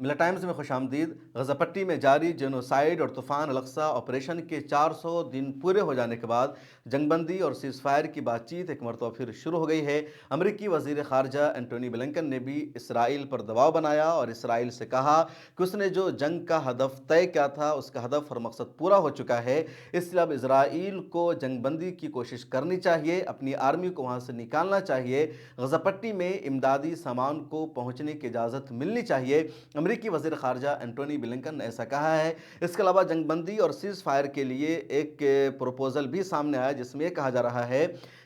ملا ٹائمز میں خوش آمدید۔ غزہ پٹی میں جاری جینوسائیڈ اور طوفان الاقصی آپریشن کے 400 دن پورے ہو جانے کے بعد جنگ بندی اور سیز فائر کی بات چیت ایک مرتبہ پھر شروع ہو گئی ہے۔ امریکی وزیر خارجہ اینٹونی بلنکن نے بھی اسرائیل پر دباؤ بنایا اور اسرائیل سے کہا کہ اس نے جو جنگ کا ہدف طے کیا تھا اس کا ہدف اور مقصد پورا ہو چکا ہے، اس لیے اب اسرائیل کو جنگ بندی کی کوشش کرنی چاہیے، اپنی آرمی کو وہاں سے نکالنا چاہیے، غزہ پٹی میں امدادی سامان کو پہنچنے کی اجازت ملنی چاہیے۔ امریکی وزیر خارجہ اینٹونی بلنکن نے ایسا کہا ہے۔ اس کے علاوہ جنگ بندی اور سیز فائر کے لیے ایک پروپوزل بھی سامنے آیا جس میں یہ کہا جا رہا ہے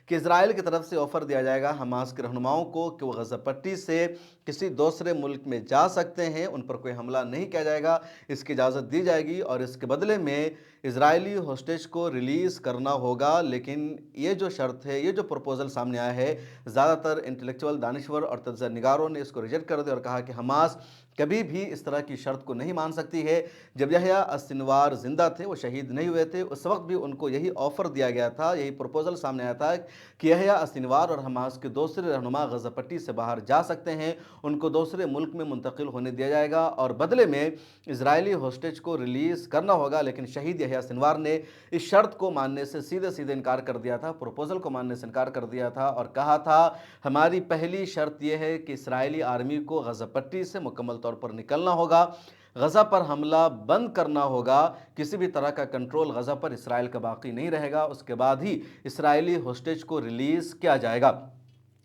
کہ اسرائیل کی طرف سے آفر دیا جائے گا حماس کے رہنماؤں کو کہ وہ غزہ پٹی سے کسی دوسرے ملک میں جا سکتے ہیں، ان پر کوئی حملہ نہیں کیا جائے گا، اس کی اجازت دی جائے گی اور اس کے بدلے میں اسرائیلی ہوسٹیج کو ریلیز کرنا ہوگا۔ لیکن یہ جو شرط ہے، یہ جو پروپوزل سامنے آیا ہے، زیادہ تر انٹلیکچوئل دانشور اور تجزیہ نگاروں نے اس کو ریجیکٹ کر دیا اور کہا کہ حماس کبھی بھی اس طرح کی شرط کو نہیں مان سکتی ہے۔ جب یحییٰ السنوار زندہ تھے، وہ شہید نہیں ہوئے تھے، اس وقت بھی ان کو یہی آفر دیا گیا تھا، یہی پروپوزل سامنے آیا تھا کہ یحییٰ السنوار اور حماس کے دوسرے رہنما غزہ پٹی سے باہر جا سکتے ہیں، ان کو دوسرے ملک میں منتقل ہونے دیا جائے گا اور بدلے میں اسرائیلی ہوسٹیج کو ریلیز کرنا ہوگا۔ لیکن شہید یحییٰ سنوار نے اس شرط کو ماننے سے سیدھے انکار کر دیا تھا، پروپوزل کو ماننے سے انکار کر دیا تھا اور کہا تھا ہماری پہلی شرط یہ ہے کہ اسرائیلی آرمی کو غزہ پٹی سے مکمل طور پر نکلنا ہوگا، غزہ پر حملہ بند کرنا ہوگا، کسی بھی طرح کا کنٹرول غزہ پر اسرائیل کا باقی نہیں رہے گا، اس کے بعد ہی اسرائیلی ہوسٹیج کو ریلیز کیا جائے گا۔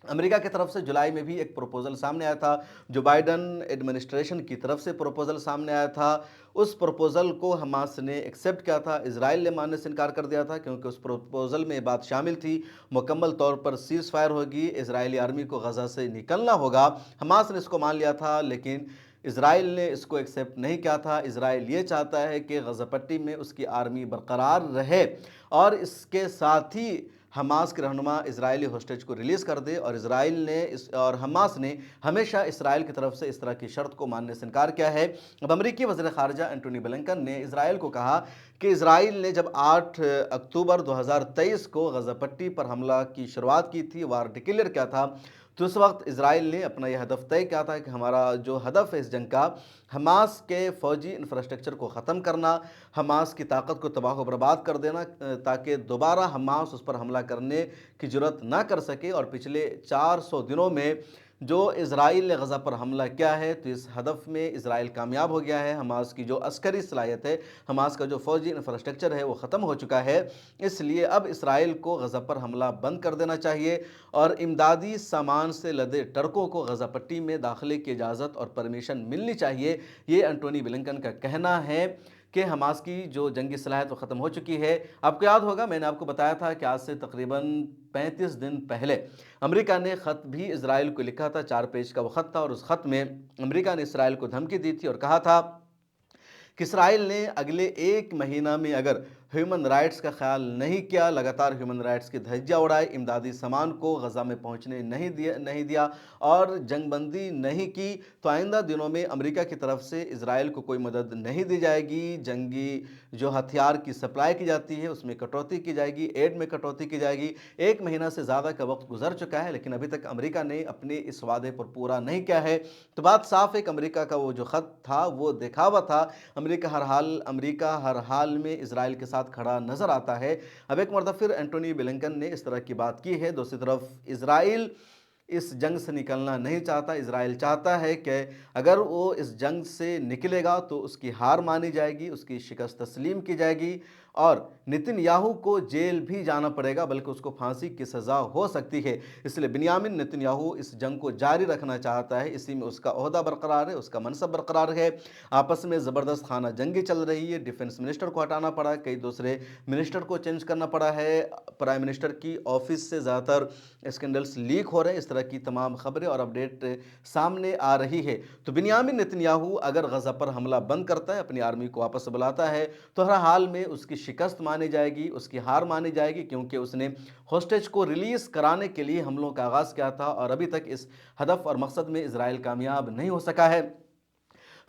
امریکہ کی طرف سے جولائی میں بھی ایک پروپوزل سامنے آیا تھا، جو بائیڈن ایڈمنسٹریشن کی طرف سے پروپوزل سامنے آیا تھا۔ اس پروپوزل کو حماس نے ایکسیپٹ کیا تھا، اسرائیل نے ماننے سے انکار کر دیا تھا کیونکہ اس پروپوزل میں یہ بات شامل تھی مکمل طور پر سیز فائر ہوگی، اسرائیلی آرمی کو غزہ سے نکلنا ہوگا۔ حماس نے اس کو مان لیا تھا لیکن اسرائیل نے اس کو ایکسیپٹ نہیں کیا تھا۔ اسرائیل یہ چاہتا ہے کہ غزہ پٹی میں اس کی آرمی برقرار رہے اور اس کے ساتھ ہی حماس کے رہنما اسرائیلی ہوسٹیج کو ریلیز کر دے، اور اسرائیل نے اور حماس نے ہمیشہ اسرائیل کی طرف سے اس طرح کی شرط کو ماننے سے انکار کیا ہے۔ اب امریکی وزیر خارجہ اینٹونی بلنکن نے اسرائیل کو کہا کہ اسرائیل نے جب 8 اکتوبر 2023 کو غزہ پٹی پر حملہ کی شروعات کی تھی، وار ڈکلیئر کیا تھا، تو اس وقت اسرائیل نے اپنا یہ ہدف طے کیا تھا کہ ہمارا جو ہدف ہے اس جنگ کا، حماس کے فوجی انفراسٹرکچر کو ختم کرنا، حماس کی طاقت کو تباہ و برباد کر دینا تاکہ دوبارہ حماس اس پر حملہ کرنے کی جرات نہ کر سکے۔ اور پچھلے 400 دنوں میں جو اسرائیل نے غزہ پر حملہ کیا ہے تو اس ہدف میں اسرائیل کامیاب ہو گیا ہے۔ حماس کی جو عسکری صلاحیت ہے، حماس کا جو فوجی انفراسٹرکچر ہے وہ ختم ہو چکا ہے، اس لیے اب اسرائیل کو غزہ پر حملہ بند کر دینا چاہیے اور امدادی سامان سے لدے ٹرکوں کو غزہ پٹی میں داخلے کی اجازت اور پرمیشن ملنی چاہیے۔ یہ اینٹونی بلنکن کا کہنا ہے کہ حماس کی جو جنگی صلاحیت وہ ختم ہو چکی ہے۔ آپ کو یاد ہوگا میں نے آپ کو بتایا تھا کہ آج سے تقریباً 35 دن پہلے امریکہ نے خط بھی اسرائیل کو لکھا تھا، 4 پیج کا وہ خط تھا، اور اس خط میں امریکہ نے اسرائیل کو دھمکی دی تھی اور کہا تھا کہ اسرائیل نے اگلے 1 مہینہ میں اگر ہیومن رائٹس کا خیال نہیں کیا، لگاتار ہیومن رائٹس کی دھجیاں اڑائے، امدادی سامان کو غزہ میں پہنچنے نہیں دیا اور جنگ بندی نہیں کی، تو آئندہ دنوں میں امریکہ کی طرف سے اسرائیل کو کوئی مدد نہیں دی جائے گی۔ جنگی جو ہتھیار کی سپلائی کی جاتی ہے اس میں کٹوتی کی جائے گی، ایڈ میں کٹوتی کی جائے گی۔ 1 مہینہ سے زیادہ کا وقت گزر چکا ہے لیکن ابھی تک امریکہ نے اپنے اس وعدے پر پورا نہیں کیا ہے۔ تو بات صاف ہے کہ امریکہ کا وہ جو خط تھا وہ دکھاوا تھا۔ امریکہ ہر حال میں اسرائیل کے ساتھ کھڑا نظر آتا ہے۔ اب ایک مرتبہ پھر اینٹونی بلنکن نے اس طرح کی بات کی ہے۔ دوسری طرف اسرائیل اس جنگ سے نکلنا نہیں چاہتا۔ اسرائیل چاہتا ہے کہ اگر وہ اس جنگ سے نکلے گا تو اس کی ہار مانی جائے گی، اس کی شکست تسلیم کی جائے گی اور نتن یاہو کو جیل بھی جانا پڑے گا، بلکہ اس کو پھانسی کی سزا ہو سکتی ہے۔ اس لیے بنیامین نتن یاہو اس جنگ کو جاری رکھنا چاہتا ہے، اسی میں اس کا عہدہ برقرار ہے، اس کا منصب برقرار ہے۔ آپس میں زبردست خانہ جنگی چل رہی ہے، ڈیفنس منسٹر کو ہٹانا پڑا، کئی دوسرے منسٹر کو چینج کرنا پڑا ہے، پرائم منسٹر کی آفس سے زیادہ تر اسکینڈلز لیک ہو رہے ہیں، اس طرح کی تمام خبریں اور اپڈیٹ سامنے آ رہی ہے۔ تو بنیامین نتن یاہو اگر غزہ پر حملہ بند کرتا ہے، اپنی آرمی کو واپس بلاتا ہے، تو ہر حال میں اس کی شکست مانی جائے گی، اس کی ہار مانی جائے گی، کیونکہ اس نے ہوسٹیج کو ریلیز کرانے کے لیے حملوں کا آغاز کیا تھا اور ابھی تک اس ہدف اور مقصد میں اسرائیل کامیاب نہیں ہو سکا ہے۔